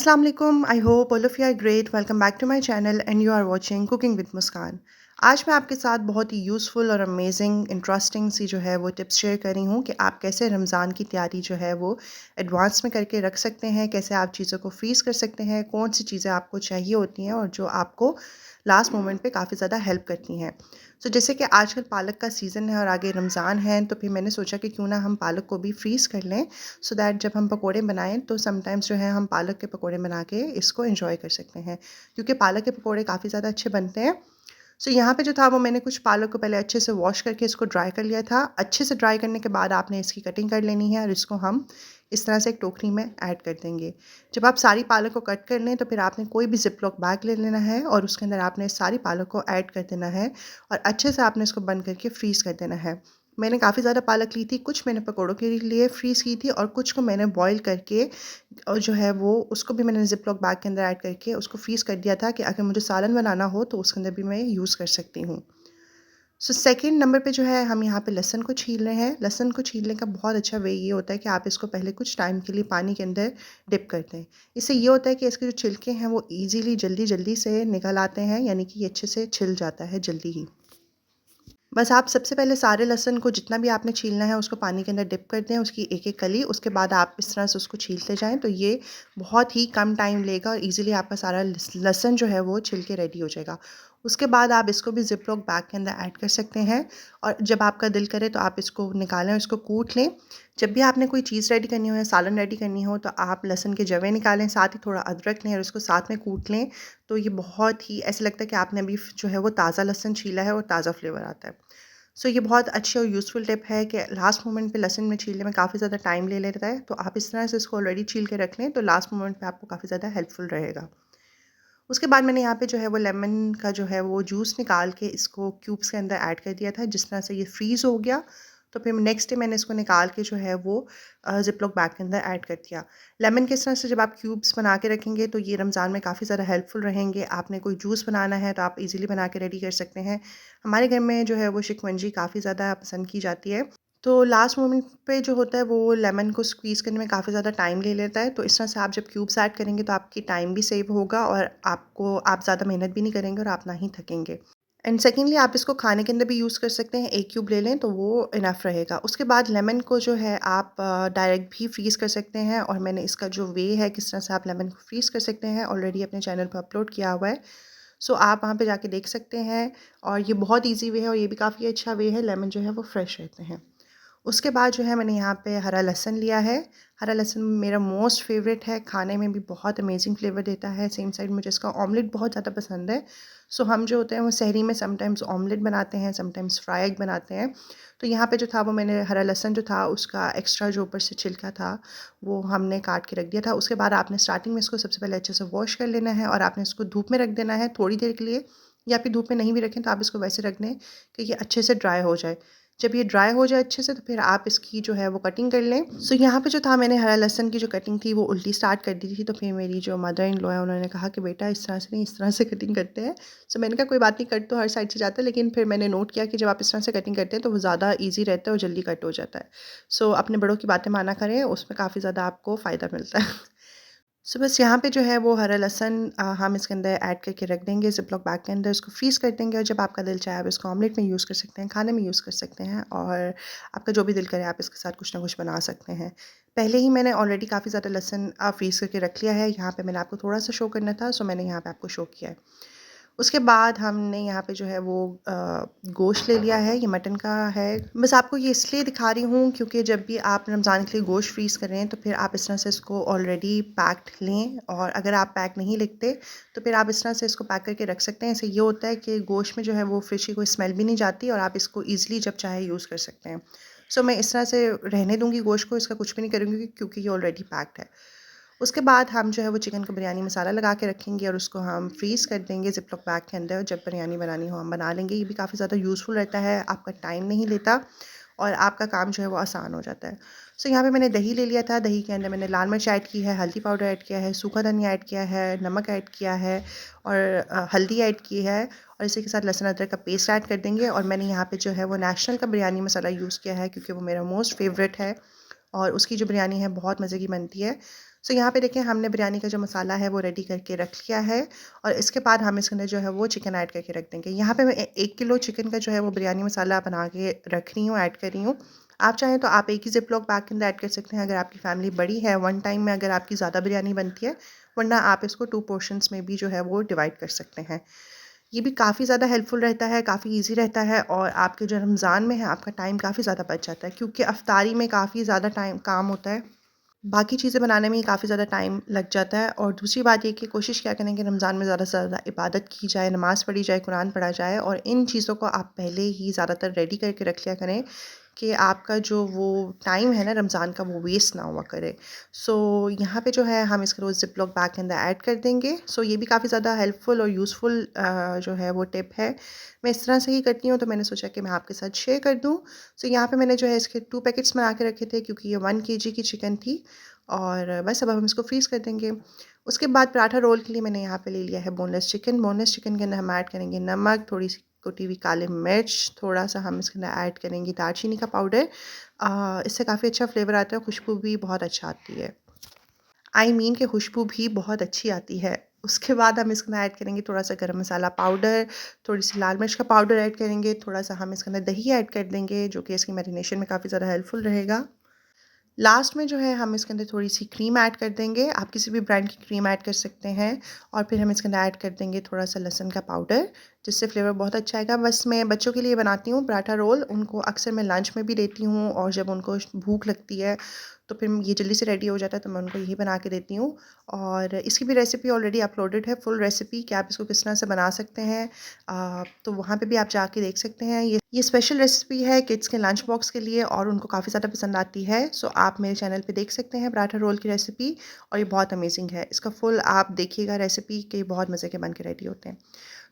अस्सलाम वालेकुम। I hope all of you are great. Welcome back to my channel and you are watching cooking with Muskan. आज मैं आपके साथ बहुत ही यूज़फुल और अमेजिंग इंटरेस्टिंग सी जो है वो टिप्स शेयर कर रही हूँ कि आप कैसे रमज़ान की तैयारी जो है वो एडवांस में करके रख सकते हैं, कैसे आप चीज़ों को फ्रीज़ कर सकते हैं, कौन सी चीज़ें आपको चाहिए होती हैं और जो आपको लास्ट मोमेंट पे काफ़ी ज़्यादा हेल्प करती हैं। सो जैसे कि आजकल पालक का सीज़न है और आगे रमज़ान है, तो फिर मैंने सोचा कि क्यों ना हम पालक को भी फ्रीज़ कर लें, सो दैट जब हम पकोड़े बनाएं तो समटाइम्स जो है हम पालक के पकोड़े बना के इसको एंजॉय कर सकते हैं, क्योंकि पालक के पकोड़े काफ़ी ज़्यादा अच्छे बनते हैं। सो यहाँ पे जो था वो मैंने कुछ पालक को पहले अच्छे से वॉश करके इसको ड्राई कर लिया था। अच्छे से ड्राई करने के बाद आपने इसकी कटिंग कर लेनी है और इसको हम इस तरह से एक टोकरी में ऐड कर देंगे। जब आप सारी पालक को कट कर लें तो फिर आपने कोई भी ज़िप-लॉक बैग ले लेना है और उसके अंदर आपने सारी पालक को ऐड कर देना है और अच्छे से आपने इसको बंद करके फ्रीज़ कर देना है। मैंने काफ़ी ज़्यादा पालक ली थी, कुछ मैंने पकौड़ों के लिए फ्रीज़ की थी और कुछ को मैंने बॉयल करके और जो है वो उसको भी मैंने ज़िप-लॉक बैग के अंदर ऐड करके उसको फ्रीज़ कर दिया था कि अगर मुझे सालन बनाना हो तो उसके अंदर भी मैं यूज़ कर सकती हूँ। सो सेकंड नंबर पे जो है हम यहाँ पे लहसुन को छील रहे हैं। लहसुन को छीलने का बहुत अच्छा वे ये होता है कि आप इसको पहले कुछ टाइम के लिए पानी के अंदर डिप कर दें। इससे ये होता है कि इसके जो छिलके हैं वो ईज़िली जल्दी-जल्दी से निकल आते हैं, यानी कि ये अच्छे से छिल जाता है जल्दी ही। बस आप सबसे पहले सारे लहसुन को जितना भी आपने छीलना है उसको पानी के अंदर डिप कर दें, उसकी एक-एक कली, उसके बाद आप इस तरह से उसको छीलते जाएँ तो ये बहुत ही कम टाइम लेगा और ईज़िली आपका सारा लहसुन जो है वो छिल के रेडी हो जाएगा। उसके बाद आप इसको भी ज़िप-लॉक बैग के अंदर ऐड कर सकते हैं और जब आपका दिल करे तो आप इसको निकालें और इसको कूट लें। जब भी आपने कोई चीज़ रेडी करनी हो या सालन रेडी करनी हो तो आप लहसुन के जवे निकालें, साथ ही थोड़ा अदरक लें और उसको साथ में कूट लें, तो ये बहुत ही ऐसा लगता है कि आपने अभी जो है वो ताज़ा लहसुन छीला है और ताज़ा फ्लेवर आता है। सो ये बहुत अच्छी और यूज़फुल टिप है कि लास्ट मोमेंट पे लहसुन में छीलने में काफ़ी ज़्यादा टाइम ले लेता है, तो आप इस तरह से इसको ऑलरेडी छील के रख लें तो लास्ट मोमेंट पे आपको काफ़ी ज़्यादा हेल्पफुल रहेगा। उसके बाद मैंने यहाँ पे जो है वो लेमन का जो है वो जूस निकाल के इसको क्यूब्स के अंदर ऐड कर दिया था, जिस तरह से ये फ्रीज़ हो गया। तो फिर नेक्स्ट डे मैंने इसको निकाल के जो है वो ज़िप-लॉक बैग के अंदर ऐड कर दिया। लेमन किस तरह से जब आप क्यूब्स बना के रखेंगे तो ये रमज़ान में काफ़ी ज़्यादा हेल्पफुल रहेंगे। आपने कोई जूस बनाना है तो आप ईज़िली बना के रेडी कर सकते हैं। हमारे घर में जो है वो शिकंजी काफ़ी ज़्यादा पसंद की जाती है। तो लास्ट मोमेंट पे जो होता है वो लेमन को स्क्वीज़ करने में काफ़ी ज़्यादा टाइम ले लेता है, तो इस तरह से आप जब क्यूब्स ऐड करेंगे तो आपकी टाइम भी सेव होगा और आप ज़्यादा मेहनत भी नहीं करेंगे और आप ना ही थकेंगे। एंड सेकेंडली आप इसको खाने के अंदर भी यूज़ कर सकते हैं, 1 क्यूब ले लें तो वो इनफ रहेगा। उसके बाद लेमन को जो है आप डायरेक्ट भी फ्रीज़ कर सकते हैं और मैंने इसका जो वे है किस तरह से आप लेमन को फ्रीज़ कर सकते हैं ऑलरेडी अपने चैनल पर अपलोड किया हुआ है। सो आप वहाँ पे जाके देख सकते हैं और ये बहुत ईज़ी वे है और ये भी काफ़ी अच्छा वे है, लेमन जो है वो फ्रेश रहते हैं। उसके बाद जो है मैंने यहाँ पे हरा लहसुन लिया है। हरा लहसुन मेरा मोस्ट फ़ेवरेट है, खाने में भी बहुत अमेज़िंग फ्लेवर देता है। सेम साइड मुझे इसका ऑमलेट बहुत ज़्यादा पसंद है। सो हम जो होते हैं वो सहरी में समटाइम्स ऑमलेट बनाते हैं, समटाइम्स फ्राई एग बनाते हैं। तो यहाँ पे जो था वो मैंने हरा लहसुन जो था उसका एक्स्ट्रा जो ऊपर से छिलका था, वो हमने काट के रख दिया था। उसके बाद आपने स्टार्टिंग में इसको सबसे पहले अच्छे से वॉश कर लेना है और आपने इसको धूप में रख देना है थोड़ी देर के लिए, या फिर धूप में नहीं भी रखें तो आप इसको वैसे रख दें कि ये अच्छे से ड्राई हो जाए। जब ये ड्राई हो जाए अच्छे से तो फिर आप इसकी जो है वो कटिंग कर लें। सो यहाँ पे जो था मैंने हरा लहसुन की जो कटिंग थी वो उल्टी स्टार्ट कर दी थी, तो फिर मेरी जो मदर इन लॉ है उन्होंने कहा कि बेटा इस तरह से नहीं, इस तरह से कटिंग करते हैं। सो मैंने कहा कोई बात नहीं, कट तो हर साइड से जाता है, लेकिन फिर मैंने नोट किया कि जब आप इस तरह से कटिंग करते हैं तो वो ज़्यादा ईज़ी रहता है और जल्दी कट हो जाता है। सो अपने बड़ों की बातें माना करें, उसमें काफ़ी ज़्यादा आपको फ़ायदा मिलता है। सो बस यहाँ पे जो है वो हरा लहसुन हम इसके अंदर ऐड करके रख देंगे ज़िप-लॉक बैग के अंदर, उसको फ्रीज़ कर देंगे और जब आपका दिल चाहे आप इसको ऑमलेट में यूज़ कर सकते हैं, खाने में यूज़ कर सकते हैं और आपका जो भी दिल करे आप इसके साथ कुछ ना कुछ बना सकते हैं। पहले ही मैंने ऑलरेडी काफ़ी ज़्यादा लहसुन फ्रीज़ करके रख लिया है, यहाँ पे मैंने आपको थोड़ा-सा शो करना था, सो मैंने यहाँ पे आपको शो किया है। उसके बाद हमने यहाँ पे जो है वो गोश्त ले लिया है, ये मटन का है। बस आपको ये इसलिए दिखा रही हूँ क्योंकि जब भी आप रमज़ान के लिए गोश्त फ्रीज़ कर रहे हैं तो फिर आप इस तरह से इसको ऑलरेडी पैक्ड लें और अगर आप पैक नहीं लिखते तो फिर आप इस तरह से इसको पैक करके रख सकते हैं। इससे ये होता है कि गोश्त में जो है वो फ़िश की कोई स्मेल भी नहीं जाती और आप इसको ईज़िली जब चाहे यूज़ कर सकते हैं। सो मैं इस तरह से रहने दूँगी गोश्त को, इसका कुछ भी नहीं करूँगी क्योंकि ये ऑलरेडी पैक्ड है। उसके बाद हम जो है वो चिकन को बिरयानी मसाला लगा के रखेंगे और उसको हम फ्रीज़ कर देंगे ज़िप-लॉक बैग के अंदर। जब बिरयानी बनानी हो हम बना लेंगे। ये भी काफ़ी ज़्यादा यूज़फुल रहता है, आपका टाइम नहीं लेता और आपका काम जो है वो आसान हो जाता है। सो यहाँ पे मैंने दही ले लिया था, दही के अंदर मैंने लाल मिर्च ऐड की है, हल्दी पाउडर ऐड किया है, सूखा धनिया ऐड किया है, नमक ऐड किया है और हल्दी ऐड की है और इसी के साथ लहसुन अदरक का पेस्ट ऐड कर देंगे और मैंने यहाँ पे जो है वो नेशनल का बिरयानी मसाला यूज़ किया है क्योंकि वो मेरा मोस्ट फ़ेवरेट है और उसकी जो बिरयानी है बहुत मज़े की बनती है। सो यहाँ पे देखिए हमने बिरयानी का जो मसाला है वो रेडी करके रख लिया है और इसके बाद हम इसके अंदर जो है वो चिकन ऐड करके रख देंगे। यहाँ पे मैं 1 किलो चिकन का जो है वो बिरयानी मसाला बना के रख रही हूँ, ऐड कर रही हूँ। आप चाहें तो आप एक ही ज़िप लॉक बैग के अंदर ऐड कर सकते हैं अगर आपकी फैमिली बड़ी है, वन टाइम में अगर आपकी ज़्यादा बिरयानी बनती है, वरना आप इसको 2 पोर्शंस में भी जो है वो डिवाइड कर सकते हैं। ये भी काफ़ी ज़्यादा हेल्पफुल रहता है, काफ़ी ईज़ी रहता है और आपके जो रमज़ान में है आपका टाइम काफ़ी ज़्यादा बच जाता है क्योंकि अफ्तारी में काफ़ी ज़्यादा टाइम काम होता है। बाकी चीज़ें बनाने में ही काफ़ी ज़्यादा टाइम लग जाता है और दूसरी बात ये कि कोशिश क्या करें कि रमज़ान में ज़्यादा से ज़्यादा इबादत की जाए, नमाज़ पढ़ी जाए, कुरान पढ़ा जाए और इन चीज़ों को आप पहले ही ज़्यादातर रेडी करके रख लिया करें कि आपका जो वो टाइम है ना रमज़ान का वो वेस्ट ना हुआ करे। सो यहाँ पे जो है हम इसको रोज़ ज़िप-लॉक बैग के अंदर ऐड कर देंगे। सो ये भी काफ़ी ज़्यादा हेल्पफुल और यूज़फुल जो है वो टिप है। मैं इस तरह से ही करती हूँ तो मैंने सोचा कि मैं आपके साथ शेयर कर दूँ। सो यहाँ पे मैंने जो है इसके 2 पैकेट्स बना के रखे थे क्योंकि ये 1 केजी की चिकन थी और बस अब हम इसको फ्रीज़ कर देंगे। उसके बाद पराठा रोल के लिए मैंने यहाँ पे ले लिया है बोनलेस चिकन। बोनलेस चिकन के अंदर हम ऐड करेंगे नमक, थोड़ी-सी कुटी हुई काली मिर्च, थोड़ा-सा हम इसके अंदर ऐड करेंगे दालचीनी का पाउडर। इससे काफ़ी अच्छा फ्लेवर आता है, खुशबू भी बहुत अच्छा आती है। कि खुशबू भी बहुत अच्छी आती है। उसके बाद हम इसके अंदर ऐड करेंगे थोड़ा-सा गरम मसाला पाउडर, थोड़ी-सी लाल मिर्च का पाउडर ऐड करेंगे, थोड़ा-सा हम इसके अंदर दही ऐड कर देंगे जो कि इसकी मैरिनेशन में काफ़ी ज़्यादा हेल्पफुल रहेगा। लास्ट में जो है हम इसके अंदर थोड़ी-सी क्रीम ऐड कर देंगे। आप किसी भी ब्रांड की क्रीम ऐड कर सकते हैं और फिर हम इसके अंदर ऐड कर देंगे थोड़ा-सा लहसुन का पाउडर, जिससे फ्लेवर बहुत अच्छा आएगा। बस मैं बच्चों के लिए बनाती हूँ पराठा रोल, उनको अक्सर मैं लंच में भी देती हूँ और जब उनको भूख लगती है, तो फिर ये जल्दी से रेडी हो जाता है, तो मैं उनको यही बना के देती हूँ। और इसकी भी रेसिपी ऑलरेडी अपलोडेड है, फुल रेसिपी कि आप इसको किस तरह से बना सकते हैं। तो वहाँ पे भी आप जाके देख सकते हैं। ये स्पेशल रेसिपी है किड्स के लंच बॉक्स के लिए और उनको काफ़ी ज़्यादा पसंद आती है। सो आप मेरे चैनल पे देख सकते हैं पराठा रोल की रेसिपी और ये बहुत अमेजिंग है। इसका फुल आप देखिएगा रेसिपी कि बहुत मज़े के बन के रेडी होते हैं।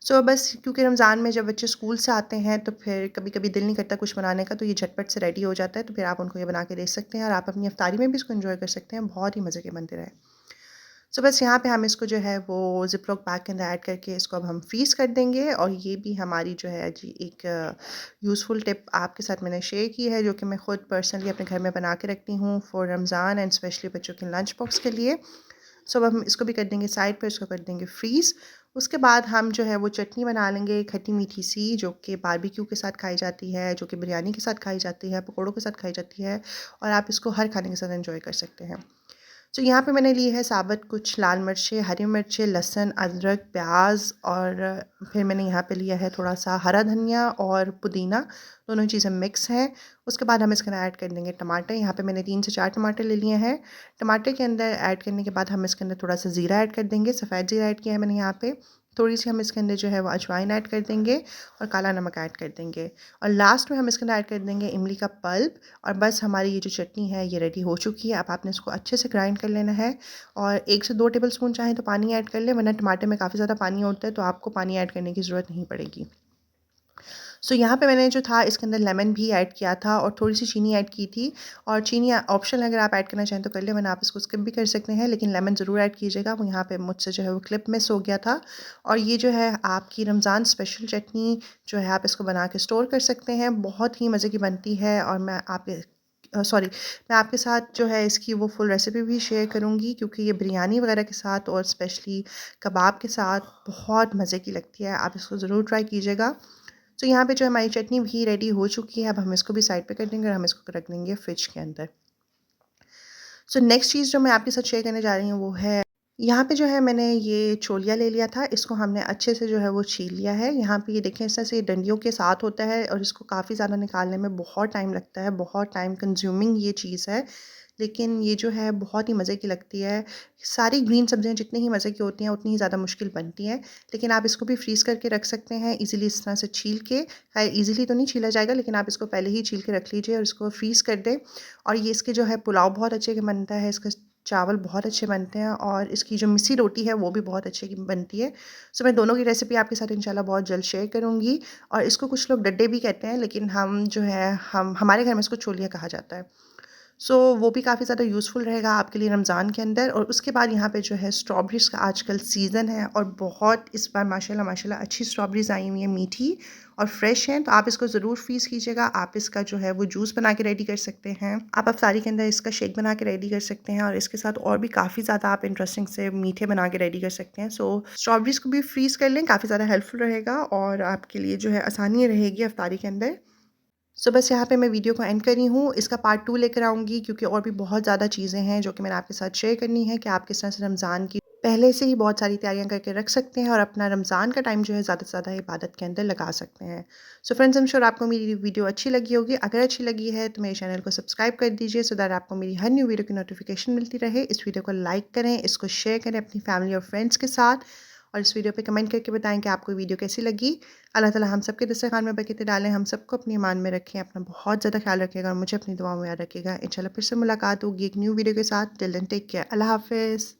सो बस क्योंकि रमज़ान में जब बच्चे स्कूल से आते हैं तो फिर कभी-कभी दिल नहीं करता कुछ बनाने का, तो ये झटपट से रेडी हो जाता है, तो फिर आप उनको ये बना के दे सकते हैं और आप अपनी इफ्तारी में भी इसको एन्जॉय कर सकते हैं। बहुत ही मज़े के बनते रहे। सो बस यहाँ पे हम इसको जो है वो ज़िप-लॉक बैग के अंदर ऐड करके इसको अब हम फ्रीज़ कर देंगे और ये भी हमारी जो है जी एक यूज़फुल टिप आपके साथ मैंने शेयर की है जो कि मैं खुद पर्सनली अपने घर में बना के रखती हूँ फॉर रमज़ान एंड स्पेशली बच्चों के लंच बॉक्स के लिए। सो अब हम इसको भी कर देंगे साइड पर, इसको कर देंगे फ्रीज़। उसके बाद हम जो है वो चटनी बना लेंगे खट्टी-मीठी सी जो कि बारबेक्यू के साथ खाई जाती है, जो कि बिरयानी के साथ खाई जाती है, पकौड़ों के साथ खाई जाती है और आप इसको हर खाने के साथ एन्जॉय कर सकते हैं। तो यहाँ पे मैंने ली है साबुत कुछ लाल मिर्चें, हरी मिर्चें, लहसुन, अदरक, प्याज़ और फिर मैंने यहाँ पे लिया है थोड़ा-सा हरा धनिया और पुदीना, दोनों चीज़ें मिक्स हैं। उसके बाद हम इसके अंदर ऐड कर देंगे टमाटर, यहाँ पे मैंने 3 से 4 टमाटर ले लिए हैं। टमाटर के अंदर ऐड करने के बाद हम इसके अंदर थोड़ा-सा ज़ीरा ऐड कर देंगे, सफ़ेद ज़ीरा ऐड किया है मैंने यहाँ पे। थोड़ी-सी हम इसके अंदर जो है वो अजवाइन ऐड कर देंगे और काला नमक ऐड कर देंगे और लास्ट में हम इसके अंदर ऐड कर देंगे इमली का पल्प और बस हमारी ये जो चटनी है ये रेडी हो चुकी है। अब आपने इसको अच्छे से ग्राइंड कर लेना है और 1 से 2 टेबलस्पून चाहें तो पानी ऐड कर लें, वरना टमाटर में काफ़ी ज़्यादा पानी होता है तो आपको पानी ऐड करने की ज़रूरत नहीं पड़ेगी। सो यहाँ पे मैंने जो था इसके अंदर लेमन भी ऐड किया था और थोड़ी-सी चीनी ऐड की थी और चीनी ऑप्शनल अगर आप ऐड करना चाहें तो कर लें, वरना आप इसको स्किप भी कर सकते हैं, लेकिन लेमन ज़रूर ऐड कीजिएगा। वो यहाँ पे मुझसे जो है वो क्लिप मिस हो गया था और ये जो है आपकी रमज़ान स्पेशल चटनी जो है आप इसको बना के स्टोर कर सकते हैं। बहुत ही मज़े की बनती है और मैं आपके साथ जो है इसकी वो फुल रेसिपी भी शेयर करूँगी क्योंकि ये बिरयानी वगैरह के साथ और स्पेशली कबाब के साथ बहुत मज़े की लगती है। आप इसको ज़रूर ट्राई कीजिएगा। तो यहाँ पे जो हमारी चटनी भी रेडी हो चुकी है, अब हम इसको भी साइड पे कर देंगे और हम इसको रख देंगे फ्रिज के अंदर। सो नेक्स्ट चीज़ जो मैं आपके साथ शेयर करने जा रही हूँ वो है, यहाँ पे जो है मैंने ये छोलिया ले लिया था, इसको हमने अच्छे से जो है वो छील लिया है। यहाँ पे ये देखें इस तरह से डंडियों के साथ होता है और इसको काफ़ी ज़्यादा निकालने में बहुत टाइम लगता है, बहुत टाइम कंज्यूमिंग ये चीज़ है। लेकिन ये जो है बहुत ही मज़े की लगती है। सारी ग्रीन सब्जियाँ जितनी ही मज़े की होती हैं उतनी ही ज़्यादा मुश्किल बनती हैं। लेकिन आप इसको भी फ्रीज़ करके रख सकते हैं ईज़िली इस तरह से छील के। ईज़िली तो नहीं छीला जाएगा लेकिन आप इसको पहले ही छील के रख लीजिए और इसको फ्रीज़ कर दें। और ये इसके जो है पुलाव बहुत अच्छे के बनता है, इसका चावल बहुत अच्छे बनते हैं और इसकी जो मिस्सी रोटी है वो भी बहुत अच्छे की बनती है। सो मैं दोनों की रेसिपी आपके साथ इंशाल्लाह बहुत जल्द शेयर करूँगी और इसको कुछ लोग डड्डे भी कहते हैं लेकिन हम जो है हम हमारे घर में इसको छोलिया कहा जाता है। सो वो भी काफ़ी ज़्यादा यूज़फुल रहेगा आपके लिए रमज़ान के अंदर। और उसके बाद यहाँ पे जो है स्ट्रॉबेरीज़ का आजकल सीज़न है और बहुत इस बार माशाल्लाह माशाल्लाह अच्छी स्ट्रॉबेरीज़ आई हुई हैं, मीठी और फ्रेश हैं। तो आप इसको ज़रूर फ्रीज़ कीजिएगा। आप इसका जो है वो जूस बना के रेडी कर सकते हैं। आप अफ्तारी के अंदर इसका शेक बना के रेडी कर सकते हैं और इसके साथ और भी काफ़ी ज़्यादा आप इंटरेस्टिंग से मीठे बना के रेडी कर सकते हैं। सो स्ट्रॉबेरीज़ को भी फ्रीज़ कर लें, काफ़ी ज़्यादा हेल्पफुल रहेगा और आपके लिए जो है आसानी रहेगी अफ्तारी के अंदर। सो बस यहाँ पे मैं वीडियो को एंड कर रही हूँ। इसका पार्ट 2 लेकर आऊँगी क्योंकि और भी बहुत ज़्यादा चीज़ें हैं जो कि मैंने आपके साथ शेयर करनी है कि आप किस तरह से रमज़ान की पहले से ही बहुत सारी तैयारियाँ करके रख सकते हैं और अपना रमज़ान का टाइम जो है ज़्यादा से ज़्यादा इबादत के अंदर लगा सकते हैं। So friends, I am sure आपको मेरी वीडियो अच्छी लगी होगी। अगर अच्छी लगी है तो मेरे चैनल को सब्सक्राइब कर दीजिए सो दैट आपको मेरी हर न्यू वीडियो की नोटिफिकेशन मिलती रहे। इस वीडियो को लाइक करें, इसको शेयर करें अपनी फैमिली और फ्रेंड्स के साथ और इस वीडियो पे कमेंट करके बताएं कि आपको वीडियो कैसी लगी। अल्लाह ताला हम सबके दस्तरखान में बरकतें डालें, हम सबको अपनी ईमान में रखें, अपना बहुत ज़्यादा ख्याल रखिएगा और मुझे अपनी दुआओं में याद रखिएगा। इंशाल्लाह फिर से मुलाकात होगी एक न्यू वीडियो के साथ। Till then take care. अल्लाह हाफ़िज़।